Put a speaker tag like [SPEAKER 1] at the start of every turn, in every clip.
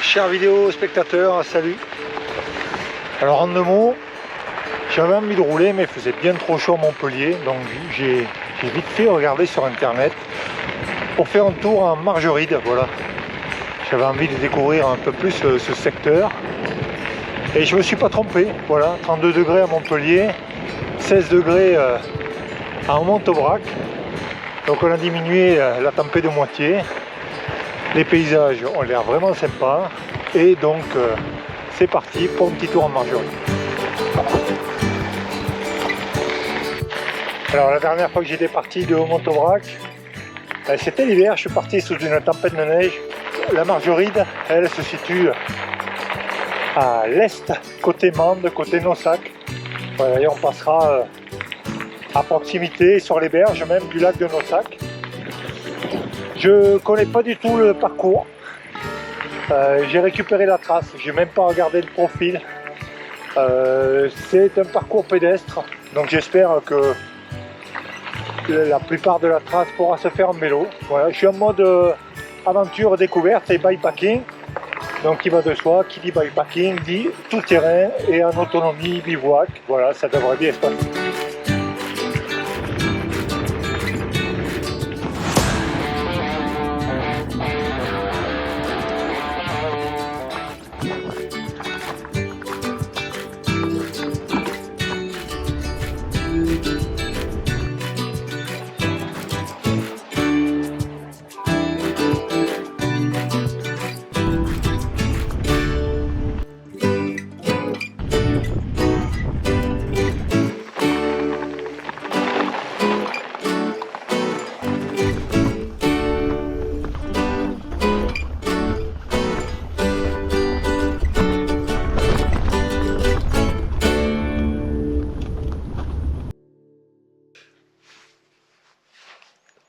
[SPEAKER 1] Chers vidéo spectateurs, salut. Alors en 2 mots, j'avais envie de rouler mais il faisait bien trop chaud à Montpellier, donc j'ai vite fait regarder sur internet pour faire un tour en Margeride. Voilà, j'avais envie de découvrir un peu plus ce secteur et je me suis pas trompé. Voilà, 32 degrés à Montpellier, 16 degrés à Montaubrac, donc on a diminué la tempête de moitié. Les paysages ont l'air vraiment sympas et donc c'est parti pour un petit tour en Margeride. Alors la dernière fois que j'étais parti de Montaubrac, c'était l'hiver, je suis parti sous une tempête de neige. La Margeride, elle se situe à l'est, côté Mende, côté Nossac. Voilà, et on passera à proximité, sur les berges même du lac de Nossac. Je connais pas du tout le parcours. J'ai récupéré la trace, j'ai même pas regardé le profil. C'est un parcours pédestre, donc j'espère que la plupart de la trace pourra se faire en vélo. Voilà, je suis en mode aventure découverte et bikepacking. Donc il va de soi, qui dit bikepacking dit tout terrain et en autonomie bivouac. Voilà, ça devrait bien se passer.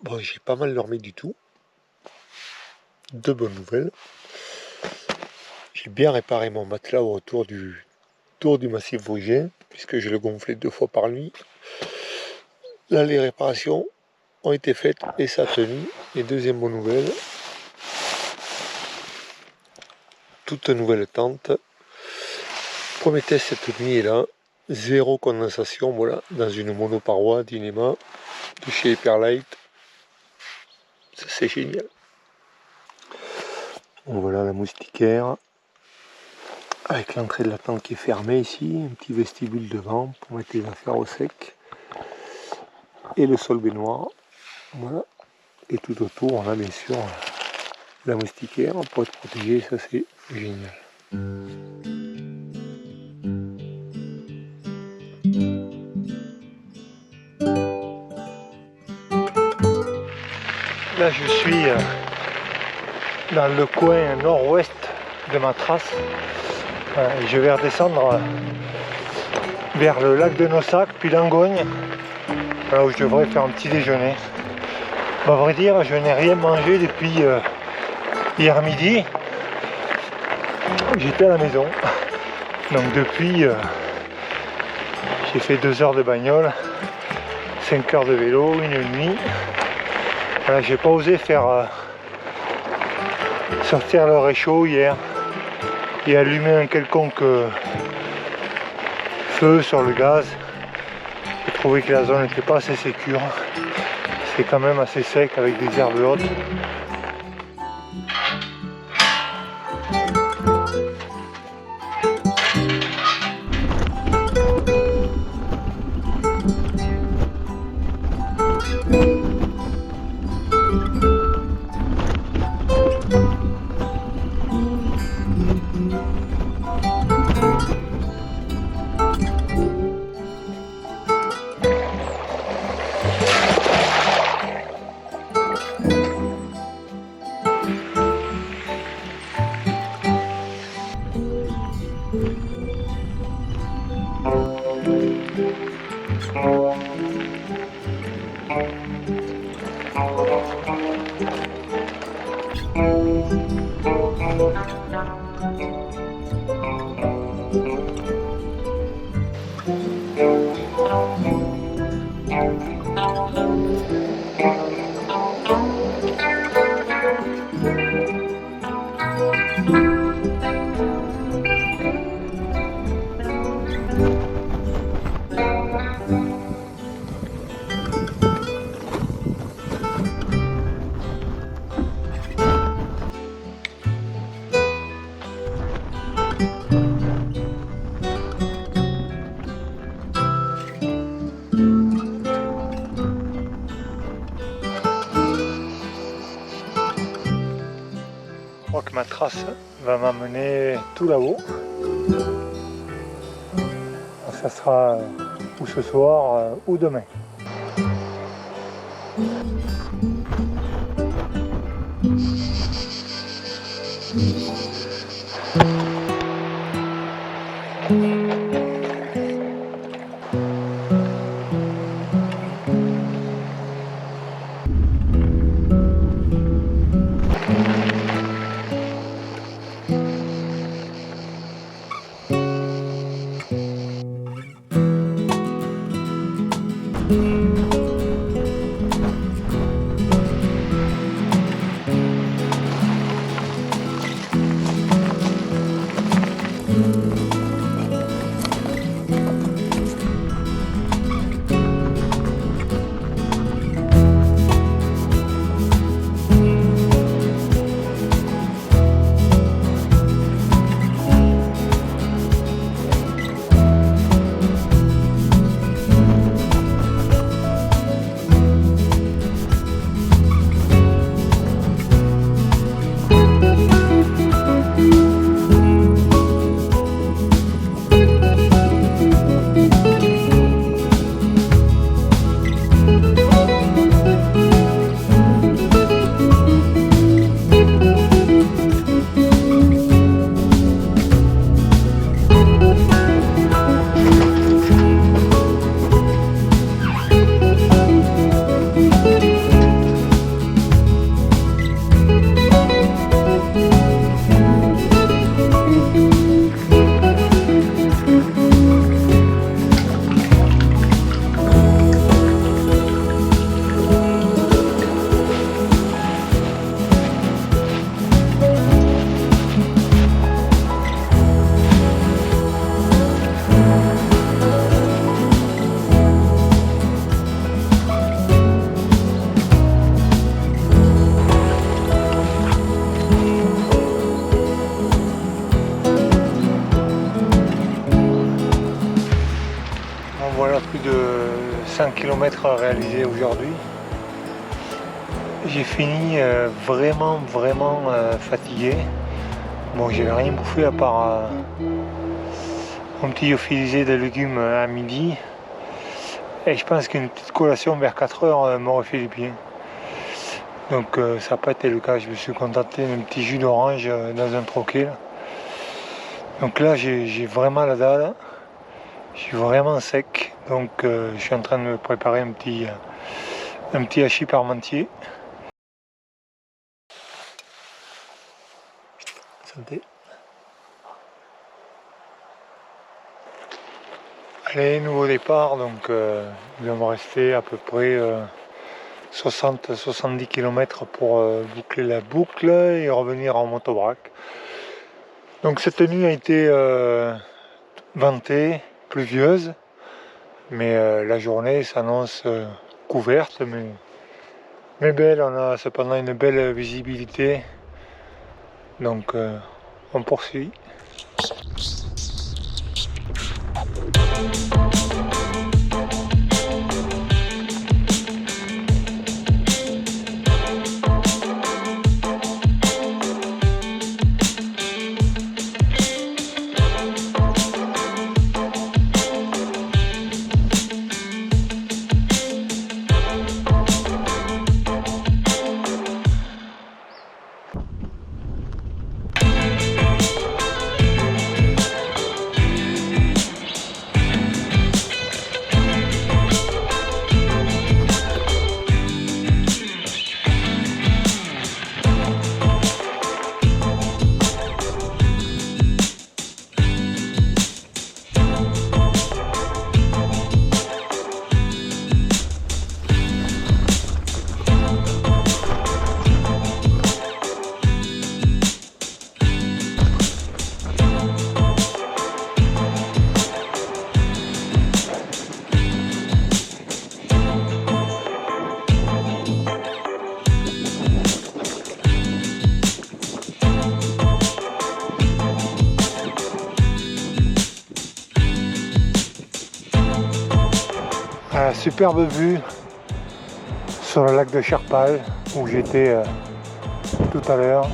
[SPEAKER 1] Bon, j'ai pas mal dormi du tout. 2 bonnes nouvelles. J'ai bien réparé mon matelas au retour du tour du massif vosgien, puisque je le gonflais 2 fois par nuit. Là, les réparations ont été faites et ça a tenu. Et deuxième bonne nouvelle, toute nouvelle tente. Premier test cette nuit est là. 0 condensation, voilà, dans une monoparoi d'Inema de chez Hyperlight. Ça, c'est génial. Donc voilà la moustiquaire avec l'entrée de la tente qui est fermée ici, un petit vestibule devant pour mettre les affaires au sec et le sol baignoire. Voilà, et tout autour on a bien sûr la moustiquaire pour être protégé, ça c'est génial. Là je suis dans le coin nord-ouest de ma trace. Je vais redescendre vers le lac de Nossac, puis Langogne, là où je devrais faire un petit déjeuner. À vrai dire, je n'ai rien mangé depuis hier midi. J'étais à la maison. Donc depuis, j'ai fait 2 heures de bagnole, 5 heures de vélo, 1 nuit. Voilà, j'ai pas osé faire sortir le réchaud hier et allumer un quelconque feu sur le gaz. J'ai trouvé que la zone n'était pas assez sécure. C'est quand même assez sec avec des herbes hautes. trace va m'amener tout là-haut. Ça sera ou ce soir ou demain. Voilà plus de 5 km à réaliser aujourd'hui. J'ai fini vraiment fatigué. Bon, j'avais rien bouffé à part un petit lyophilisé de légumes à midi. Et je pense qu'une petite collation vers 4 heures m'aurait fait du bien. Donc ça n'a pas été le cas. Je me suis contenté d'un petit jus d'orange dans un troquet. Donc là j'ai vraiment la dalle. Je suis vraiment sec, donc je suis en train de me préparer un petit hachis parmentier. Santé. Allez, nouveau départ, donc il va me rester à peu près 60-70 km pour boucler la boucle et revenir en motobrac. Donc cette nuit a été ventée, pluvieuse, mais la journée s'annonce couverte, mais belle. On a cependant une belle visibilité, donc on poursuit. Superbe vue sur le lac de Cherpal où j'étais tout à l'heure.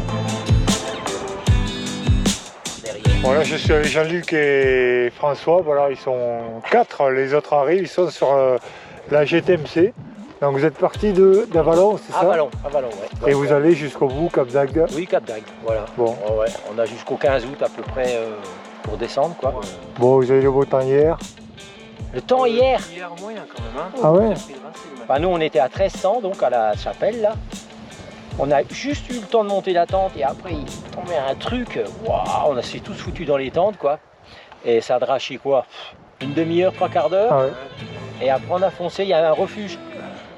[SPEAKER 1] Bon là je suis avec Jean-Luc et François, voilà ils sont 4, les autres arrivent, ils sont sur la GTMC. Donc vous êtes parti d'Avalon, c'est ça?
[SPEAKER 2] Avalon, ouais.
[SPEAKER 1] Et vous allez jusqu'au bout, Cap d'Agde?
[SPEAKER 2] Oui, Cap d'Agde, voilà.
[SPEAKER 1] Bon.
[SPEAKER 2] Oh, ouais. On a jusqu'au 15 août à peu près pour descendre, quoi.
[SPEAKER 1] Bon, vous avez le beau temps hier?
[SPEAKER 2] Le temps hier?
[SPEAKER 3] Hier moyen quand même, hein.
[SPEAKER 1] Ah ouais?
[SPEAKER 2] Bah, nous on était à 1300, donc à la chapelle, là. On a juste eu le temps de monter la tente et après il tombait un truc, waouh, on s'est tous foutus dans les tentes, quoi. Et ça a draché quoi? Une demi-heure, 3/4 d'heure.
[SPEAKER 1] Ah ouais.
[SPEAKER 2] Et après on a foncé, il y a un refuge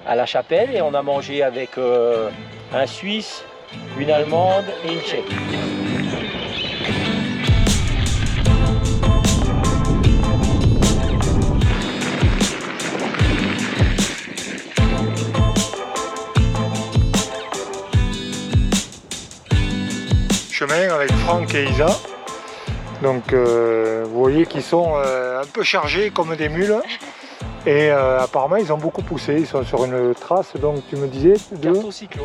[SPEAKER 2] à la chapelle et on a mangé avec un Suisse, une Allemande et une Tchèque.
[SPEAKER 1] Chemin avec Franck et Isa. Donc vous voyez qu'ils sont un peu chargés comme des mules. Et apparemment ils ont beaucoup poussé, ils sont sur une trace, donc tu me disais de
[SPEAKER 3] Cartocyclo.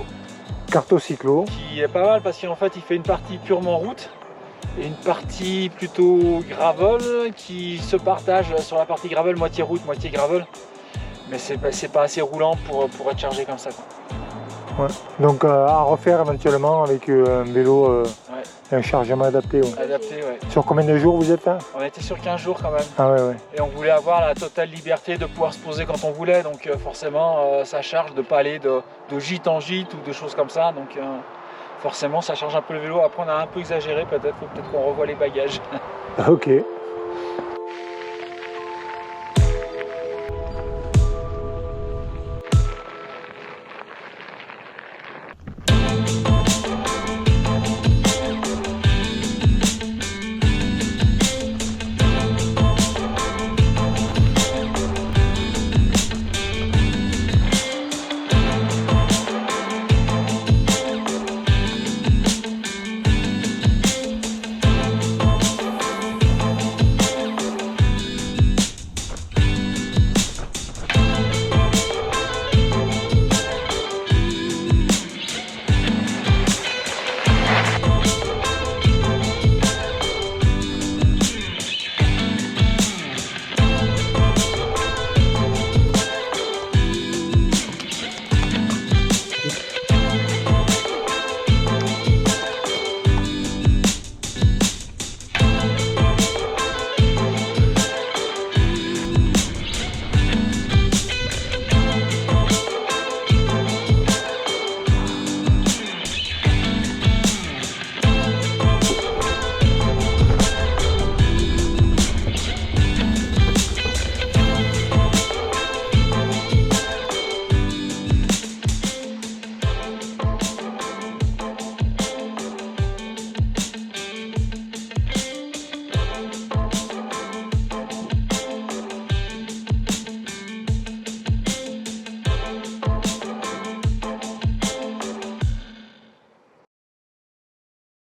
[SPEAKER 1] Cartocyclo.
[SPEAKER 3] Qui est pas mal parce qu'en fait il fait une partie purement route et une partie plutôt gravel qui se partage sur la partie gravel, moitié route, moitié gravel. Mais c'est pas assez roulant pour être chargé comme ça, quoi.
[SPEAKER 1] Ouais. Donc à refaire éventuellement avec un vélo et un chargement adapté. Ouais.
[SPEAKER 3] Adapté, ouais.
[SPEAKER 1] Sur combien de jours vous êtes là?
[SPEAKER 3] On était sur 15 jours quand même.
[SPEAKER 1] Ah ouais, ouais.
[SPEAKER 3] Et on voulait avoir la totale liberté de pouvoir se poser quand on voulait. Donc forcément ça charge de pas aller de gîte en gîte ou de choses comme ça. Donc forcément ça charge un peu le vélo. Après on a un peu exagéré, peut-être qu'on revoit les bagages.
[SPEAKER 1] Ok.